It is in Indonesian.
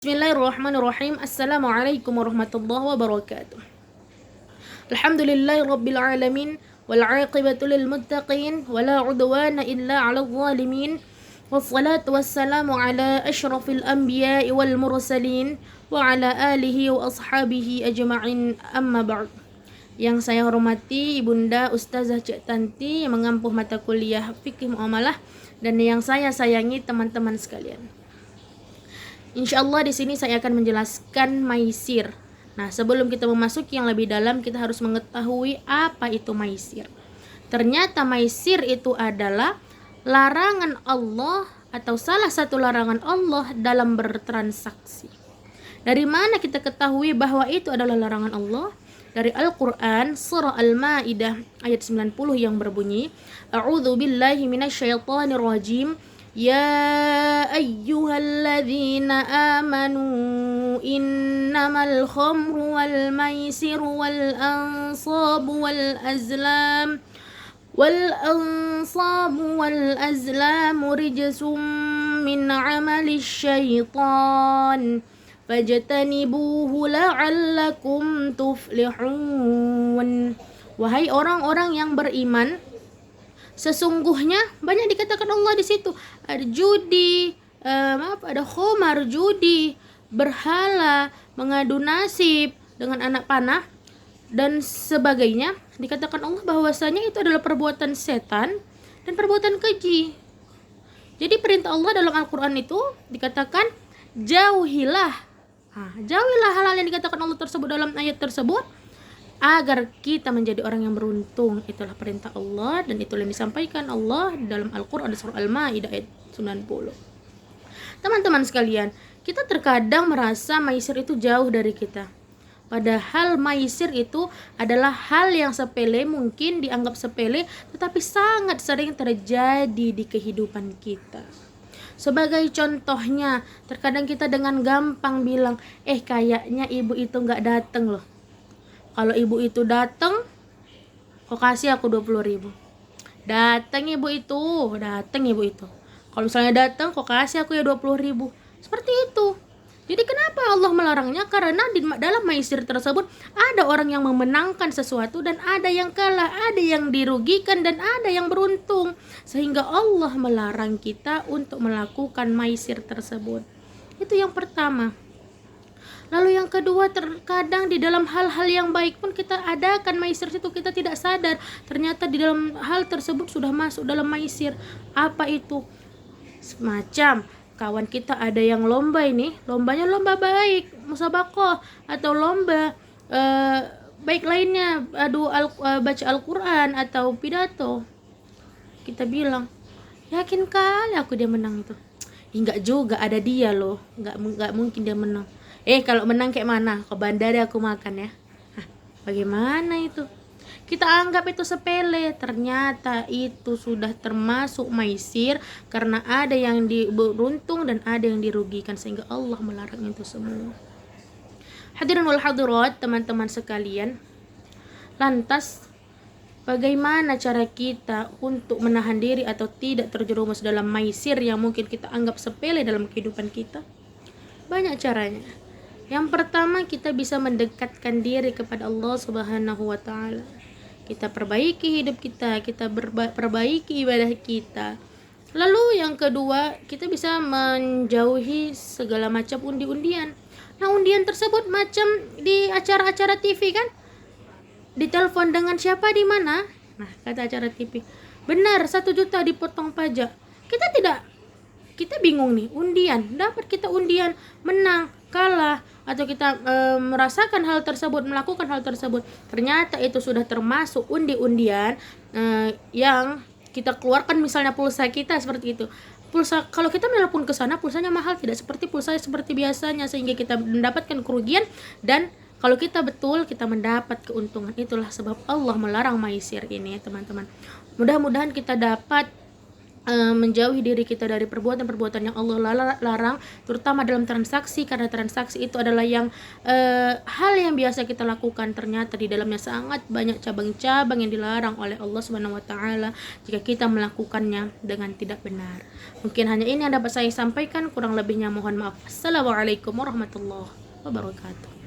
Bismillahirrahmanirrahim. Assalamualaikum warahmatullahi wabarakatuh. Alhamdulillahi rabbil alamin wal 'aqibatu lil muttaqin wala 'udwana illa 'alal zalimin. Wassalatu wassalamu ala asyrafil anbiya'i wal mursalin wa ala alihi wa ashabihi ajma'in, amma ba'd. Yang saya hormati Ibunda Ustazah Cik Tanti yang mengampuh mata kuliah fikih muamalah, dan yang saya sayangi teman-teman sekalian. Insyaallah di sini saya akan menjelaskan maisir. Nah, sebelum kita memasuki yang lebih dalam, kita harus mengetahui apa itu maisir. Ternyata maisir itu adalah larangan Allah atau salah satu larangan Allah dalam bertransaksi. Dari mana kita ketahui bahwa itu adalah larangan Allah? Dari Al-Quran, surah Al-Ma'idah ayat 90 yang berbunyi, A'udzu billahi minasyaitonir rajim. Ya ayyuhalladzina amanu innamal khamru wal maisiru wal ansabu wal azlamu rijsum min amalis syaitan fajtanibuhu la'allakum tuflihun. Wahai orang-orang yang beriman, sesungguhnya banyak dikatakan Allah di situ. Ada judi, ada khomar, judi, berhala, mengadu nasib dengan anak panah dan sebagainya. Dikatakan Allah bahwasanya itu adalah perbuatan setan dan perbuatan keji. Jadi perintah Allah dalam Al-Quran itu dikatakan jauhilah. Jauhilah hal-hal yang dikatakan Allah tersebut dalam ayat tersebut, agar kita menjadi orang yang beruntung. Itulah perintah Allah, dan itulah yang disampaikan Allah dalam Al-Quran surah Al-Ma'idah ayat 90. Teman-teman sekalian, kita terkadang merasa maisir itu jauh dari kita. Padahal maisir itu adalah hal yang sepele, mungkin dianggap sepele, tetapi sangat sering terjadi di kehidupan kita. Sebagai contohnya, terkadang kita dengan gampang bilang, kayaknya ibu itu gak dateng loh. Kalau ibu itu datang, kok kasih aku 20.000. Datang ibu itu. Kalau misalnya datang, kok kasih aku ya 20.000. Seperti itu. Jadi kenapa Allah melarangnya? Karena di dalam maisir tersebut ada orang yang memenangkan sesuatu dan ada yang kalah, ada yang dirugikan dan ada yang beruntung. Sehingga Allah melarang kita untuk melakukan maisir tersebut. Itu yang pertama. Lalu yang kedua, terkadang di dalam hal-hal yang baik pun kita adakan maisir itu, kita tidak sadar. Ternyata di dalam hal tersebut sudah masuk dalam maisir. Apa itu? Semacam kawan kita ada yang lomba ini, lombanya lomba baik, musabaqah, atau lomba baik lainnya, baca Al-Quran atau pidato. Kita bilang, yakin kali aku dia menang itu. Enggak juga, ada dia loh, enggak mungkin dia menang. Kalau menang kayak mana? Ke bandara aku makan ya. Bagaimana itu? Kita anggap itu sepele, ternyata itu sudah termasuk maisir karena ada yang beruntung dan ada yang dirugikan, sehingga Allah melarang itu semua. Hadirin wal hadirat, teman-teman sekalian. Lantas bagaimana cara kita untuk menahan diri atau tidak terjerumus dalam maisir yang mungkin kita anggap sepele dalam kehidupan kita? Banyak caranya. Yang pertama, kita bisa mendekatkan diri kepada Allah Subhanahu wa Ta'ala. Kita perbaiki hidup kita perbaiki ibadah kita. Lalu yang kedua, kita bisa menjauhi segala macam undi-undian. Nah, undian tersebut macam di acara-acara TV kan? Ditelepon dengan siapa, di mana? Nah, kata acara TV, benar 1 juta dipotong pajak. Kita bingung nih, undian, dapat kita undian, menang, kalah, atau kita merasakan hal tersebut, melakukan hal tersebut, ternyata itu sudah termasuk undi-undian yang kita keluarkan, misalnya pulsa kita seperti itu. Pulsa, kalau kita menelpon ke sana, pulsanya mahal, tidak seperti pulsa seperti biasanya, sehingga kita mendapatkan kerugian, dan kalau kita betul, kita mendapat keuntungan. Itulah sebab Allah melarang maisir ini, teman-teman. Mudah-mudahan kita dapat menjauhi diri kita dari perbuatan-perbuatan yang Allah larang, terutama dalam transaksi, karena transaksi itu adalah hal yang biasa kita lakukan, ternyata di dalamnya sangat banyak cabang-cabang yang dilarang oleh Allah Subhanahu wa taala jika kita melakukannya dengan tidak benar. Mungkin hanya ini yang dapat saya sampaikan, kurang lebihnya mohon maaf. Assalamualaikum warahmatullahi wabarakatuh.